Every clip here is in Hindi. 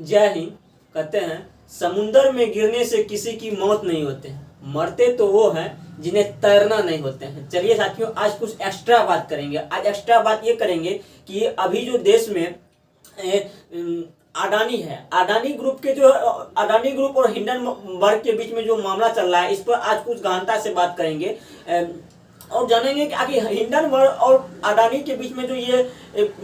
जय हिंद। कहते हैं समुंदर में गिरने से किसी की मौत नहीं होते हैं, मरते तो वो हैं जिन्हें तैरना नहीं होते हैं। चलिए साथियों, आज कुछ एक्स्ट्रा बात करेंगे। आज एक्स्ट्रा बात ये करेंगे कि अभी जो देश में अडानी है, अडानी ग्रुप के जो अडानी ग्रुप और हिंडनबर्ग के बीच में जो मामला चल रहा है, इस पर आज कुछ गहनता से बात करेंगे और जानेंगे कि आखिर हिंडनबर्ग और अडानी के बीच में जो ये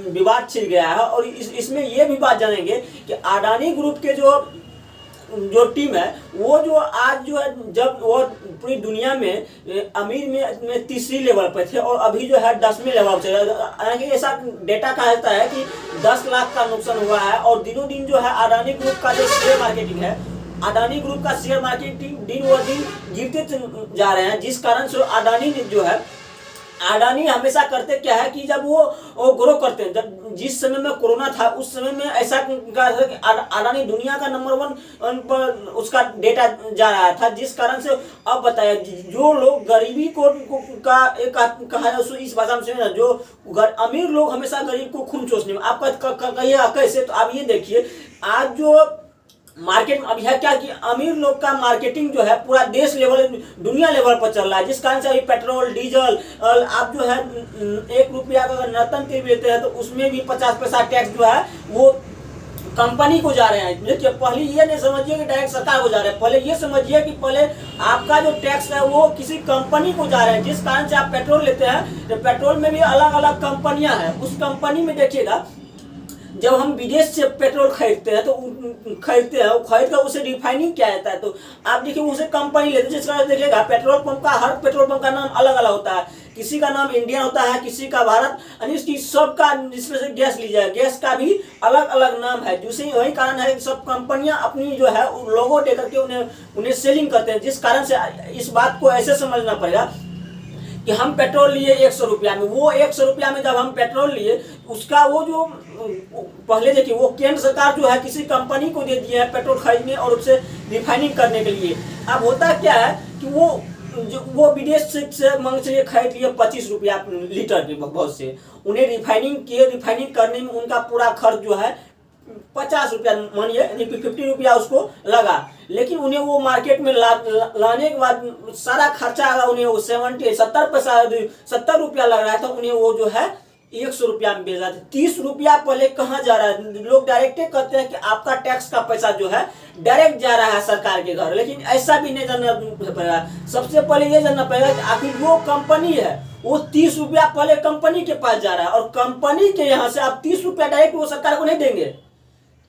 विवाद छिड़ गया है, और इसमें ये भी बात जानेंगे कि अडानी ग्रुप के जो टीम है वो जो आज जो है, जब वो पूरी दुनिया में अमीर में तीसरी लेवल पर थे और अभी जो है 10वें लेवल पर चल, ऐसा डेटा कहा जाता है कि 10 लाख का नुकसान हुआ है। और दिनों दिन जो है अडानी ग्रुप का जो शेयर मार्केटिंग है, अडानी ग्रुप का शेयर मार्केटिंग दिन व दिन गिरते जा रहे हैं, जिस कारण से अडानी जो है, अडानी हमेशा करते क्या है कि जब वो ग्रो करते हैं, जब जिस समय में कोरोना था उस समय में ऐसा कहा था कि अडानी दुनिया का नंबर 1 पर उसका डेटा जा रहा था, जिस कारण से अब बताया जो लोग गरीबी को का एक कहा है इस भाषा में समझना, जो अमीर लोग हमेशा गरीब को खून चूसने में। आप कहिए कैसे, तो आप ये देखिए आज जो मार्केट में अभी है क्या कि अमीर लोग का मार्केटिंग जो है पूरा देश लेवल दुनिया लेवल पर चल रहा है, जिस कारण से अभी पेट्रोल डीजल आप जो है 1 रुपया का अगर नर्तन तेल लेते हैं तो उसमें भी 50 पैसा टैक्स जो है वो कंपनी को जा रहे हैं। देखिए, पहले ये नहीं समझिए कि डायरेक्ट सरकार को जा रहे हैं, पहले ये समझिए कि पहले आपका जो टैक्स है वो किसी कंपनी को जा रहे हैं। जिस कारण से आप पेट्रोल लेते हैं तो पेट्रोल में भी अलग अलग कंपनियां हैं। उस कंपनी में देखिएगा, जब हम विदेश से पेट्रोल खरीदते हैं तो खरीद कर उसे रिफाइनिंग किया जाता है, तो आप देखिए उसे कंपनी लेते हैं। जिस कारण देखिएगा पेट्रोल पंप का, हर पेट्रोल पंप का नाम अलग अलग होता है, किसी का नाम इंडियन होता है, किसी का भारत, यानी सबका, जिसमें से गैस लीजिए, गैस का भी अलग अलग नाम है। दूसरी वही कारण है कि सब कंपनियां अपनी जो है लोगो दे करके उन्हें सेलिंग करते हैं। जिस कारण से इस बात को ऐसे समझना पड़ेगा कि हम पेट्रोल लिए 100 रुपया में, वो 100 रुपया में जब हम पेट्रोल लिए उसका वो जो पहले देखिए वो केंद्र सरकार जो है किसी कंपनी को दे दिया है पेट्रोल खरीदने और उसे रिफाइनिंग करने के लिए। अब होता क्या है कि वो विदेश से मांग चलिए खरीद लिए 25 रुपया लीटर के बहुत से, उन्हें रिफाइनिंग करने में उनका पूरा खर्च जो है 50 रुपया मानिए, यानी 50 रुपया उसको लगा। लेकिन उन्हें वो मार्केट में लाने के बाद सारा खर्चा अगर उन्हें वो 70 रुपया लग रहा है तो उन्हें वो जो है 100 रुपया में बेच रहा था। 30 रुपया पहले कहाँ जा रहा है, लोग डायरेक्ट कहते हैं कि आपका टैक्स का पैसा जो है डायरेक्ट जा रहा है सरकार के घर, लेकिन ऐसा भी नहीं जानना पड़ेगा। सबसे पहले ये जानना पड़ेगा कि आखिर वो कंपनी है वो 30 रुपया पहले कंपनी के पास जा रहा है, और कंपनी के यहाँ से आप 30 रुपया डायरेक्ट वो सरकार को नहीं देंगे।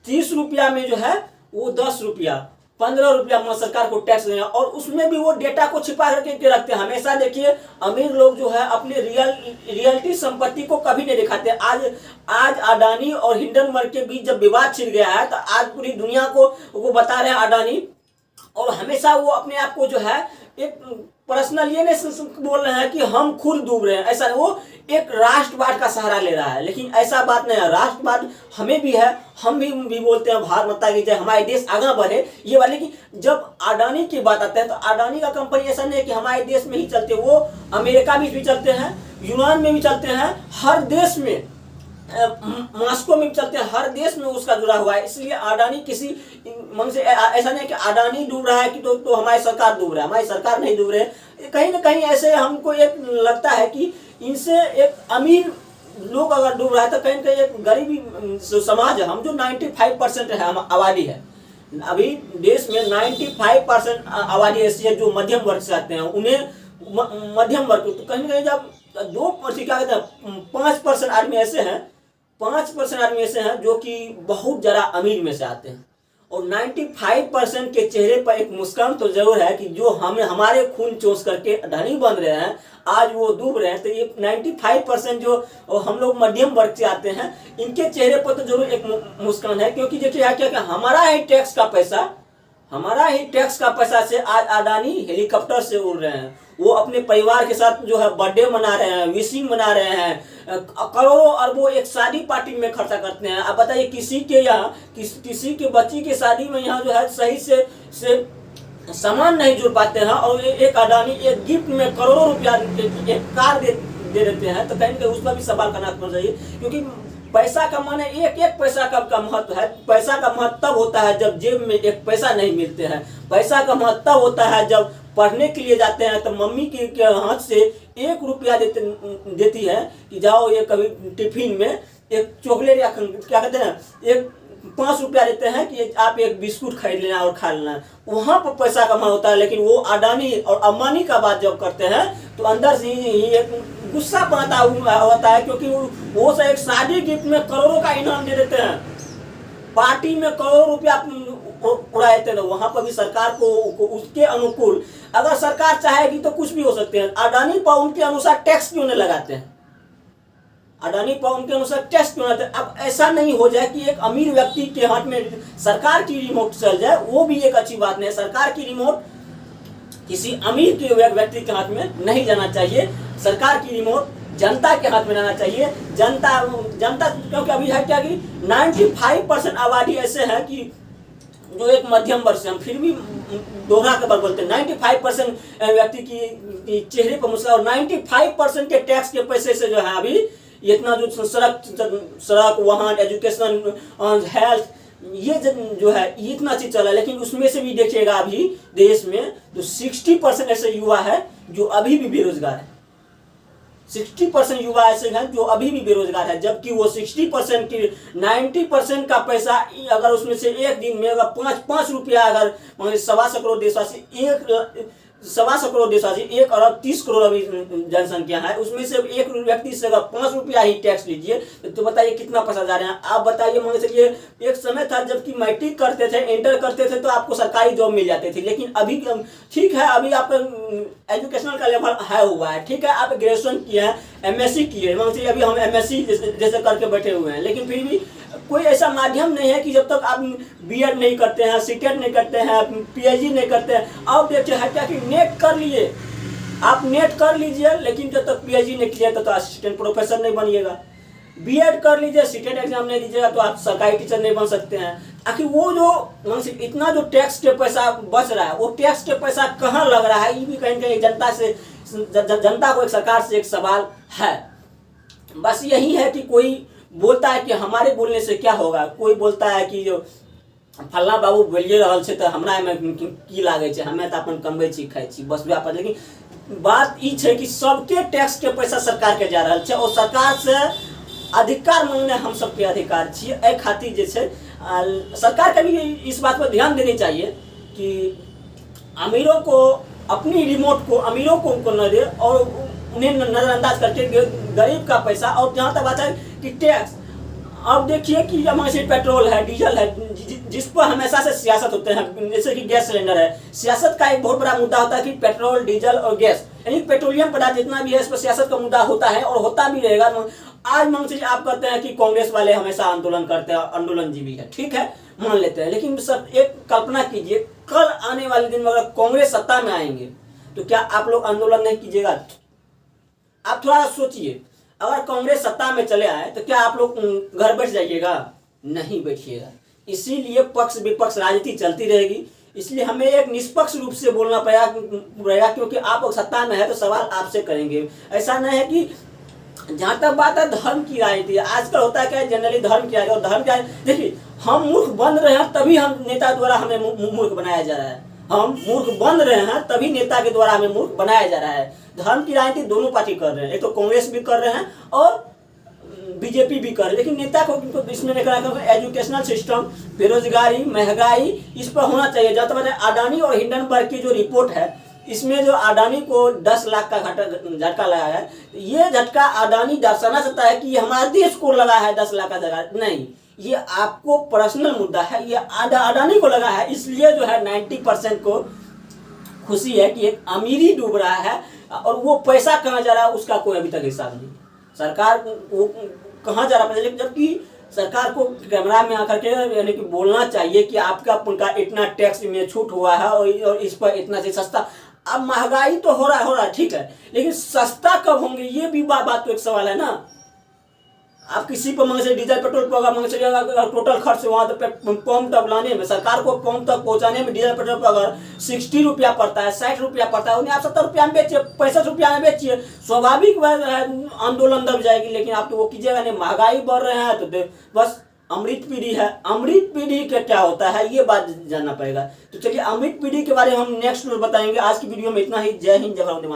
30 रुपया में जो है वो 10 रुपया 15 रुपया सरकार को टैक्स देना, और उसमें भी वो डेटा को छिपा करके रखते हैं। हमेशा देखिए अमीर लोग जो है अपने रियलिटी संपत्ति को कभी नहीं दिखाते। आज अडानी और हिंडनबर्ग के बीच जब विवाद छिड़ गया है तो आज पूरी दुनिया को बता रहे हैं अडानी, और हमेशा वो अपने आप को जो है एक पर्सनल ये नहीं बोल रहे हैं कि हम खुद डूब रहे हैं, ऐसा वो एक राष्ट्रवाद का सहारा ले रहा है। लेकिन ऐसा बात नहीं है, राष्ट्रवाद हमें भी है, हम भी बोलते हैं भारत माता की जय, हमारे देश आगे बढ़े ये वाले। कि जब अडानी की बात आते हैं तो अडानी का कंपनी ऐसा नहीं है कि हमारे देश में ही चलते, वो अमेरिका में भी चलते हैं, यूनान में भी चलते हैं, हर देश में, मॉस्को में भी चलते हैं, हर देश में उसका जुड़ा हुआ है। इसलिए अडानी किसी मन से ऐसा नहीं कि अडानी डूब रहा है कि तो हमारी सरकार डूब रहा है, हमारी सरकार नहीं डूब रहे। कहीं ना कहीं ऐसे हमको एक लगता है कि इनसे एक अमीर लोग अगर डूब रहा है तो कहीं ना कहीं एक गरीबी समाज है। हम जो 95% है आबादी है, अभी देश में 95% आबादी ऐसी है जो मध्यम वर्ग से आते हैं, उन्हें मध्यम वर्ग, तो कहीं ना कहीं जब 2% क्या कहते हैं 5% आदमी ऐसे हैं, 5% आदमी ऐसे हैं जो कि बहुत ज़्यादा अमीर में से आते हैं, और 95% के चेहरे पर एक मुस्कान तो जरूर है कि जो हमारे खून चूस करके धनी बन रहे हैं, आज वो डूब रहे हैं। तो ये 95% जो हम लोग मध्यम वर्ग से आते हैं, इनके चेहरे पर तो जरूर एक मुस्कान है, क्योंकि देखिए क्या हमारा ही टैक्स का पैसा से आज अडानी हेलीकॉप्टर से उड़ रहे हैं, वो अपने परिवार के साथ जो है बर्थडे मना रहे हैं, विशिंग मना रहे हैं, करोड़ों अरबों एक शादी पार्टी में खर्चा करते हैं। आप बताइए किसी के यहाँ किसी के बच्ची की शादी में यहाँ जो है सही से सामान नहीं जुड़ पाते हैं, और एक अडानी एक गिफ्ट में करोड़ों रुपया एक कार दे देते हैं। तो कहीं ना कहीं उस पर भी सवाल करना चाहिए, क्योंकि पैसा कमाने एक एक पैसा का महत्व है। पैसा का महत्व होता है जब जेब में एक पैसा नहीं मिलते हैं। पैसा का महत्व होता है जब पढ़ने के लिए जाते हैं तो मम्मी के हाथ से 1 रुपया देती है कि जाओ ये कभी टिफिन में एक चॉकलेट या क्या कहते हैं एक 5 रुपया देते हैं कि आप एक बिस्कुट खरीद लेना और खा लेना। वहाँ पर पैसा कमा होता है। लेकिन वो अडानी और अंबानी का बात जब करते हैं तो अंदर से ही एक गुस्सा पाता होता है, क्योंकि वो एक शादी गिफ्ट में करोड़ों का इनाम दे देते हैं, पार्टी में करोड़ों रुपया उड़ा देते हैं। वहां पर भी सरकार को उसके अनुकूल अगर सरकार चाहेगी तो कुछ भी हो सकते हैं। अडानी पर उनके अनुसार टैक्स क्यों नहीं लगाते हैं? अडानी पर उनके अनुसार टैक्स क्यों लगाते हैं? अब ऐसा नहीं हो जाए कि एक अमीर व्यक्ति के हाथ में सरकार की रिमोट चल जाए, वो भी एक अच्छी बात नहीं है। सरकार की रिमोट किसी अमीर के व्यक्ति के हाथ में नहीं जाना चाहिए। सरकार की रिमोट जनता के हाथ में जाना चाहिए। जनता क्योंकि अभी है क्या कि 95% आबादी ऐसे है कि जो एक मध्यम वर्ग से, हम फिर भी दोहरा के बार बोलते हैं, 95% व्यक्ति की चेहरे पर मुस्कुराहट और 95% के टैक्स के पैसे से जो है अभी इतना जो सड़क वाहन एजुकेशन हेल्थ ये जो है इतना चीज चला है। लेकिन उसमें से भी देखिएगा अभी देश में तो 60% ऐसे युवा है जो अभी भी बेरोजगार है। 60% युवा ऐसे हैं जो अभी भी बेरोजगार है, जबकि वो 60% की 90% का पैसा अगर उसमें से एक दिन में अगर 5 रुपया अगर 1.25 करोड़ देशवासी 1.25 करोड़ देशवासी 1 अरब 30 करोड़ अभी जनसंख्या है, उसमें से एक व्यक्ति से अगर 5 रुपया ही टैक्स लीजिए तो बताइए कितना पैसा जा रहे हैं। आप बताइए, मान चलिए एक समय था जबकि मैट्रिक करते थे इंटर करते थे तो आपको सरकारी जॉब मिल जाते थे। लेकिन अभी ठीक है, अभी आप एजुकेशनल का लेवल हाई हुआ है, ठीक है, आप ग्रेजुएशन किए हैं MSc किए, मान चलिए अभी हम MSc जैसे करके बैठे हुए हैं। लेकिन फिर भी कोई ऐसा माध्यम नहीं है कि जब तक आप BEd नहीं करते हैं, CTET नहीं करते हैं, PhD नहीं करते हैं, आप देखिए है क्या कि नेट कर लिए, आप नेट कर लीजिए, लेकिन जब तक PhD नहीं किया तो असिस्टेंट प्रोफेसर नहीं बनिएगा। BEd कर लीजिए, CTET एग्जाम नहीं दीजिएगा तो आप सरकारी टीचर नहीं बन सकते हैं। आखिर वो जो इतना जो टैक्स के पैसा बच रहा है, वो टैक्स के पैसा कहाँ लग रहा है, ये भी कहीं कहीं जनता को एक सरकार से एक सवाल है। बस यही है कि कोई बोलता है कि हमारे बोलने से क्या होगा, कोई बोलता है कि जो फल्ला बाबू बोलिए रहल छे तो हमरा में की लागे छे, हमें तो अपन कमबै छी खाइ छी बस व्यापार। लेकिन बात ई छे कि सबके टैक्स के पैसा सरकार के जा रहल छे और सरकार से अधिकार मांगने हम सबके अधिकार छिए। एहि खातिर जे छे सरकार के भी इस बात पर ध्यान देनी चाहिए कि अमीरों को अपनी रिमोट को अमीरों को न दे और उन्हें नजरअंदाज करके गरीब का पैसा। और जहाँ तक बात है कि टैक्स, अब देखिए कि हमारे से पेट्रोल है, डीजल है, जिस पर हमेशा से सियासत होते हैं, जैसे कि गैस सिलेंडर है, सियासत का एक बहुत बड़ा मुद्दा होता है कि पेट्रोल डीजल और गैस यानी पेट्रोलियम पदार्थ जितना भी है इस पर सियासत का मुद्दा होता है और होता भी रहेगा। आज मान लीजिए आप कहते हैं कि कांग्रेस वाले हमेशा आंदोलन करते हैं, आंदोलनजीवी है, ठीक है, मान लेते हैं। लेकिन सब एक कल्पना कीजिए, कल आने वाले दिन में अगर कांग्रेस सत्ता में आएंगे तो क्या आप लोग आंदोलन नहीं कीजिएगा? आप थोड़ा सोचिए, अगर कांग्रेस सत्ता में चले आए तो क्या आप लोग घर बैठ जाइएगा? नहीं बैठिएगा। इसीलिए पक्ष विपक्ष राजनीति चलती रहेगी। इसलिए हमें एक निष्पक्ष रूप से बोलना पड़ेगा, क्योंकि आप सत्ता में है तो सवाल आपसे करेंगे। ऐसा नहीं है कि जहाँ तक बात है धर्म की राजनीति, आजकल होता है क्या जनरली धर्म की राजनीति, और धर्म क्या देखिए, हम मूर्ख बन रहे हैं तभी हम नेता द्वारा हमें मूर्ख बनाया जा रहा है। हम मूर्ख बन रहे हैं तभी नेता के द्वारा हमें मूर्ख बनाया जा रहा है। धर्म की राजनीति दोनों पार्टी कर रहे हैं, एक तो कांग्रेस भी कर रहे हैं और बीजेपी भी कर रहे हैं। लेकिन नेता को इसमें नहीं करना। एजुकेशनल सिस्टम, बेरोजगारी, महंगाई, इस पर होना चाहिए। जहाँ तक अडानी और हिंडनबर्ग की जो रिपोर्ट है, इसमें जो अडानी को 10 लाख का झटका लगा है, ये झटका अडानी दर्शाना चाहता है कि हमारा देश को लगा है 10 लाख का झटका। नहीं, ये आपको पर्सनल मुद्दा है, ये अडानी को लगा है। इसलिए जो है 90% को खुशी है कि एक अमीरी डूब रहा है और वो पैसा कहाँ जा रहा है उसका कोई अभी तक हिसाब नहीं। सरकार वो कहाँ जा रहा है, जबकि सरकार को कैमरा में आकर के यानी कि बोलना चाहिए कि आपका इतना टैक्स में छूट हुआ है और इस पर इतना से सस्ता। अब महंगाई तो हो रहा है ठीक है, लेकिन सस्ता कब होंगे ये भी बात तो एक सवाल है ना। आप किसी पर मांग से डीजल पेट्रोल पर अगर मांग से टोटल खर्च वहाँ तक पंप तक लाने में, सरकार को पंप तक पहुँचाने में डीजल पेट्रोल पर अगर 60 रुपया पड़ता है, 60 रुपया पड़ता है, उन्हें आप 70 रुपया में बेचिए, 65 रुपया में बेचिए, स्वाभाविक आंदोलन दब जाएगी। लेकिन आप तो वो कीजिएगा नहीं, महंगाई बढ़ रहे हैं तो बस अमृत पीढ़ी है। अमृत पीढ़ी का क्या होता है ये बात जानना पड़ेगा। तो चलिए अमृत पीढ़ी के बारे में हम नेक्स्ट बताएंगे। आज की वीडियो में इतना ही। जय हिंद, जय भारत।